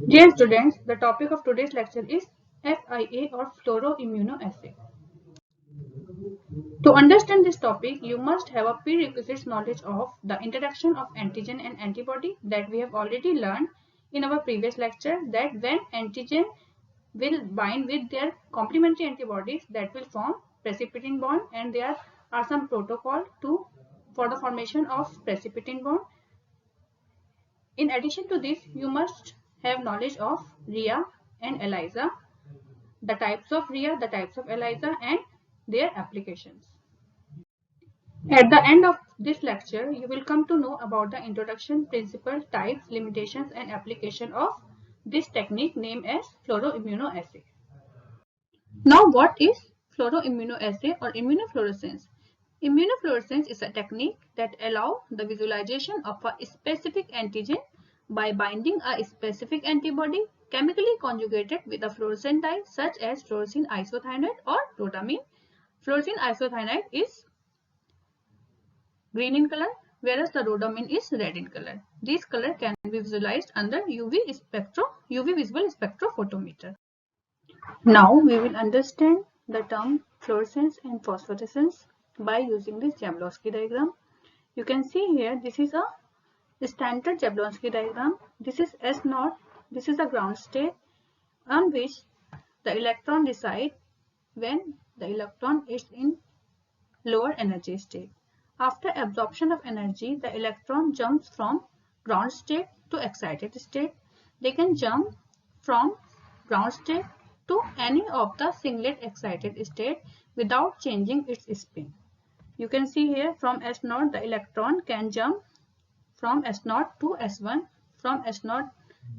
Dear students, the topic of today's lecture is FIA or fluoroimmunoassay. To understand this topic, you must have a prerequisite knowledge of the interaction of antigen and antibody that we have already learned in our previous lecture, that when antigen will bind with their complementary antibodies that will form precipitin bond, and there are some protocol for the formation of precipitin bond. In addition to this, you must have knowledge of RIA and ELISA, the types of RIA, the types of ELISA, and their applications. At the end of this lecture, you will come to know about the introduction, principle, types, limitations, and application of this technique named as fluoroimmunoassay. Now, what is fluoroimmunoassay or immunofluorescence? Immunofluorescence is a technique that allows the visualization of a specific antigen by binding a specific antibody chemically conjugated with a fluorescent dye such as fluorescein isocyanide or rhodamine. Fluorescein isocyanide is green in color, whereas the rhodamine is red in color. These colors can be visualized under UV visible spectrophotometer. Now we will understand the term fluorescence and phosphorescence by using this Jablonski diagram. You can see here this is a standard Jablonski diagram. This is S0. This is the ground state on which the electron resides when the electron is in lower energy state. After absorption of energy, the electron jumps from ground state to excited state. They can jump from ground state to any of the singlet excited state without changing its spin. You can see here from S0 the electron can jump from S0 to S1, from S0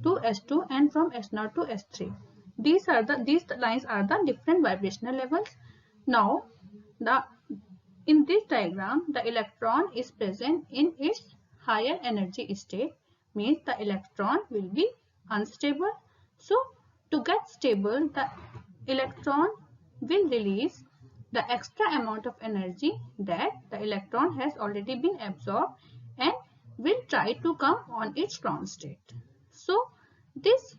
to S2, and from S0 to S3. These lines are the different vibrational levels. Now in this diagram, the electron is present in its higher energy state, means the electron will be unstable. So, to get stable, the electron will release the extra amount of energy that the electron has already been absorbed and will try to come on its ground state. So, this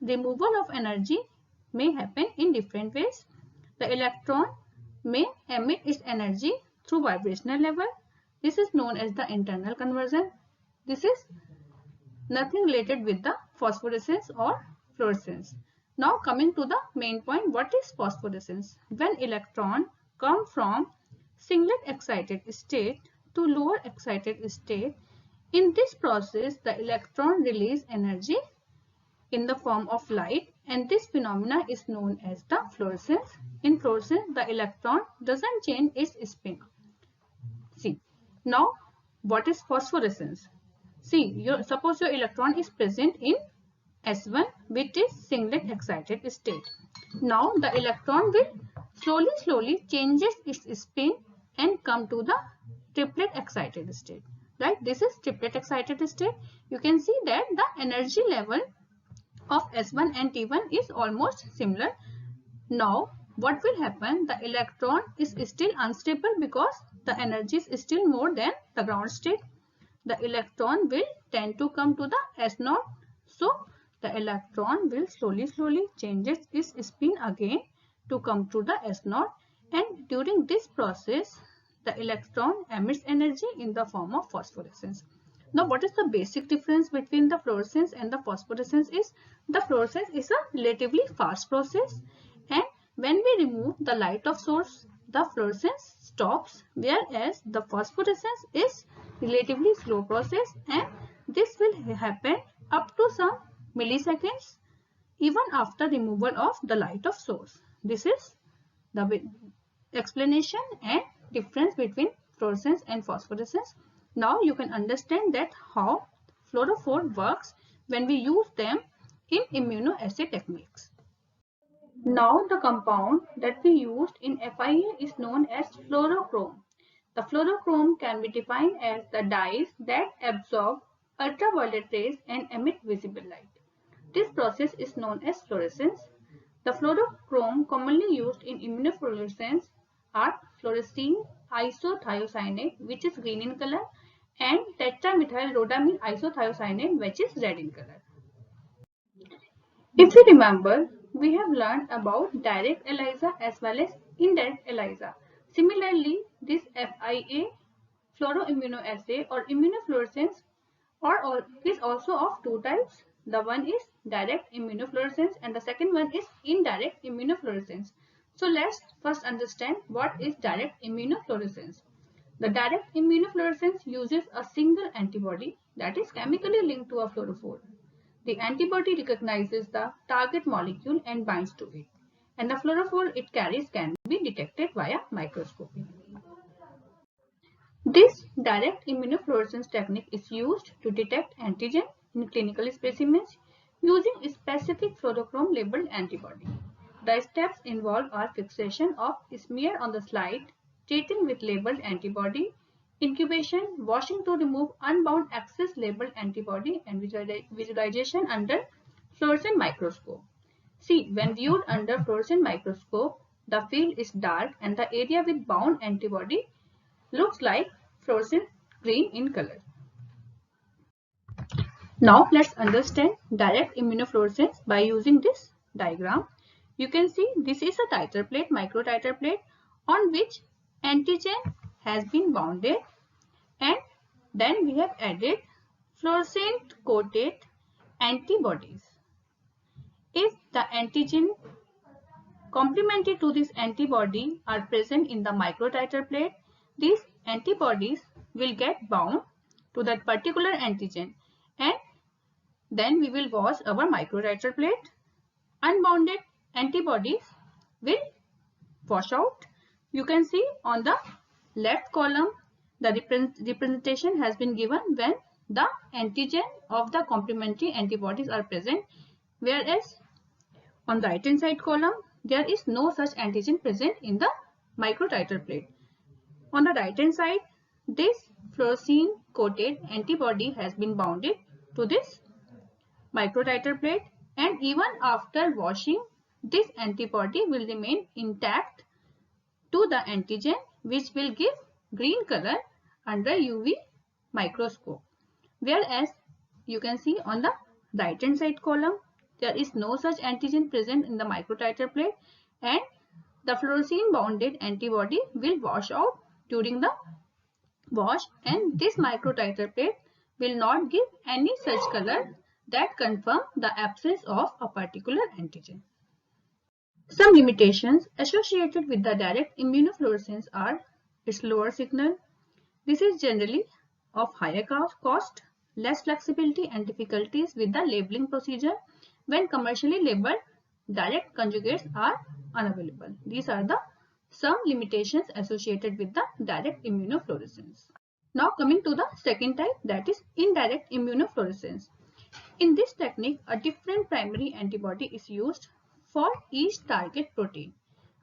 removal of energy may happen in different ways. The electron may emit its energy through vibrational level. This is known as the internal conversion. This is nothing related with the phosphorescence or fluorescence. Now coming to the main point, what is phosphorescence? When electron come from singlet excited state to lower excited state, in this process the electron release energy in the form of light, and this phenomena is known as the fluorescence. In fluorescence, the electron doesn't change its spin. See, now what is phosphorescence? See, suppose your electron is present in S1, which is singlet excited state. Now the electron will slowly changes its spin and come to the triplet excited state. Right? This is triplet excited state. You can see that the energy level of S1 and T1 is almost similar. Now what will happen? The electron is still unstable because the energy is still more than the ground state. The electron will tend to come to the S0. So the electron will slowly changes its spin again to come to the S0, and during this process the electron emits energy in the form of phosphorescence. Now what is the basic difference between the fluorescence and the phosphorescence is the fluorescence is a relatively fast process, and when we remove the light of source, the fluorescence stops, whereas the phosphorescence is relatively slow process, and this will happen up to some milliseconds even after removal of the light of source. This is the explanation and difference between fluorescence and phosphorescence. Now you can understand that how fluorophore works when we use them in immunoassay techniques. Now the compound that we used in FIA is known as fluorochrome. The fluorochrome can be defined as the dyes that absorb ultraviolet rays and emit visible light. This process is known as fluorescence. The fluorochrome commonly used in immunofluorescence are fluorescein isothiocyanate, which is green in color, and tetramethylrhodamine isothiocyanate, which is red in color. If you remember, we have learned about direct ELISA as well as indirect ELISA. Similarly, this FIA, fluoroimmunoassay or immunofluorescence is also of two types. The one is direct immunofluorescence and the second one is indirect immunofluorescence. So let's first understand what is direct immunofluorescence. The direct immunofluorescence uses a single antibody that is chemically linked to a fluorophore. The antibody recognizes the target molecule and binds to it, and the fluorophore it carries can be detected via microscopy. This direct immunofluorescence technique is used to detect antigen in clinical specimens using a specific fluorochrome labeled antibody. The steps involve are fixation of smear on the slide, treating with labeled antibody, incubation, washing to remove unbound excess labeled antibody, and visualization under fluorescent microscope. See, when viewed under fluorescent microscope, the field is dark and the area with bound antibody looks like fluorescent green in color. Now let's understand direct immunofluorescence by using this diagram. You can see this is a titer plate, micro titer plate on which antigen has been bounded, and then we have added fluorescent coated antibodies. If the antigen complementary to this antibody are present in the microtiter plate, these antibodies will get bound to that particular antigen, and then we will wash our microtiter plate. Unbounded antibodies will wash out. You can see on the left column the representation has been given when the antigen of the complementary antibodies are present, whereas on the right hand side column there is no such antigen present in the microtiter plate. On the right hand side, this fluorescein coated antibody has been bounded to this microtiter plate, and even after washing, this antibody will remain intact to the antigen, which will give green color under UV microscope. Whereas you can see on the right hand side column, there is no such antigen present in the microtiter plate, and the fluorescein bounded antibody will wash out during the wash, and this microtiter plate will not give any such color that confirm the absence of a particular antigen. Some limitations associated with the direct immunofluorescence are its lower signal. This is generally of higher cost, less flexibility, and difficulties with the labeling procedure when commercially labeled direct conjugates are unavailable. These are the some limitations associated with the direct immunofluorescence. Now coming to the second type, that is indirect immunofluorescence. In this technique, a different primary antibody is used for each target protein.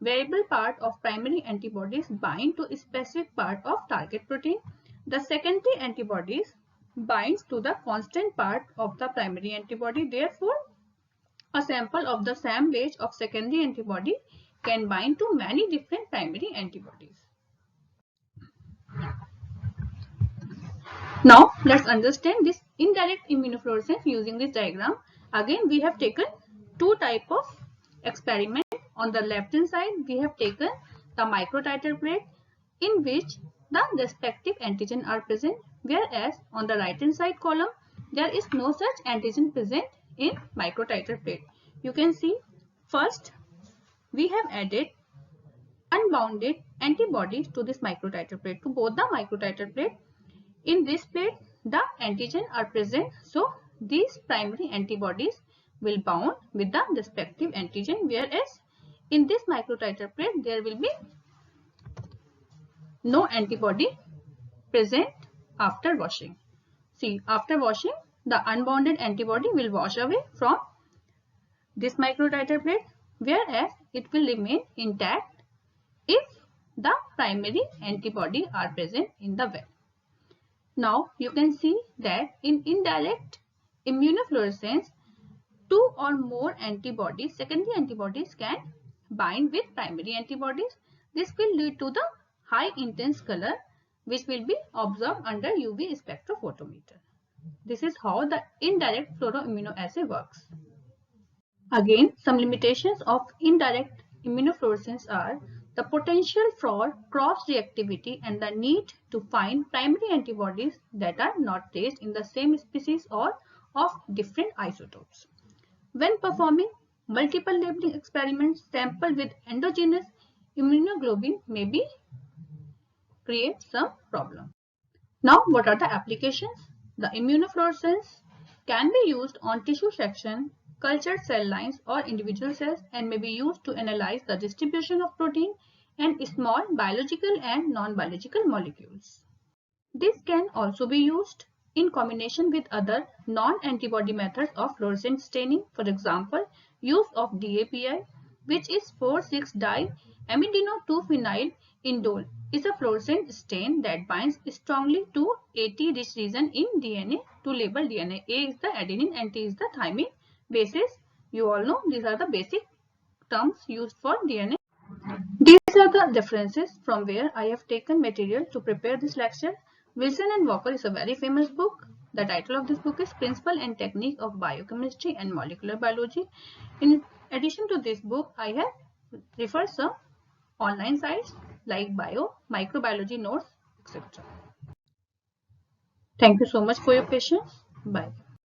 Variable part of primary antibodies bind to a specific part of target protein. The secondary antibodies binds to the constant part of the primary antibody. Therefore, a sample of the same batch of secondary antibody can bind to many different primary antibodies. Now let's understand this indirect immunofluorescence using this diagram. Again, we have taken two types of experiment. On the left hand side, we have taken the microtiter plate in which the respective antigen are present, whereas on the right hand side column, there is no such antigen present in microtiter plate. You can see first we have added unbounded antibodies to this microtiter plate, to both the microtiter plate. In this plate, the antigen are present, so these primary antibodies will bound with the respective antigen, whereas in this microtiter plate, there will be no antibody present after washing. See, after washing, the unbounded antibody will wash away from this microtiter plate, whereas it will remain intact if the primary antibody are present in the well. Now you can see that in indirect immunofluorescence, two or more antibodies, secondary antibodies, can bind with primary antibodies. This will lead to the high intense color which will be observed under UV spectrophotometer. This is how the indirect fluoroimmunoassay works. Again, some limitations of indirect immunofluorescence are the potential for cross-reactivity and the need to find primary antibodies that are not raised in the same species or of different isotopes. When performing multiple labeling experiments, sample with endogenous immunoglobulin may be create some problem. Now, what are the applications? The immunofluorescence can be used on tissue section, cultured cell lines or individual cells and may be used to analyze the distribution of protein and small biological and non-biological molecules. This can also be used in combination with other non-antibody methods of fluorescent staining. For example, use of DAPI, which is 4,6-di-amidino-2-phenyl indole, is a fluorescent stain that binds strongly to AT rich region in DNA to label DNA. A is the adenine and T is the thymine bases. You all know these are the basic terms used for DNA. These are the references from where I have taken material to prepare this lecture. Wilson and Walker is a very famous book. The title of this book is Principle and Technique of Biochemistry and Molecular Biology. In addition to this book, I have referred some online sites like microbiology notes, etc. Thank you so much for your patience. Bye.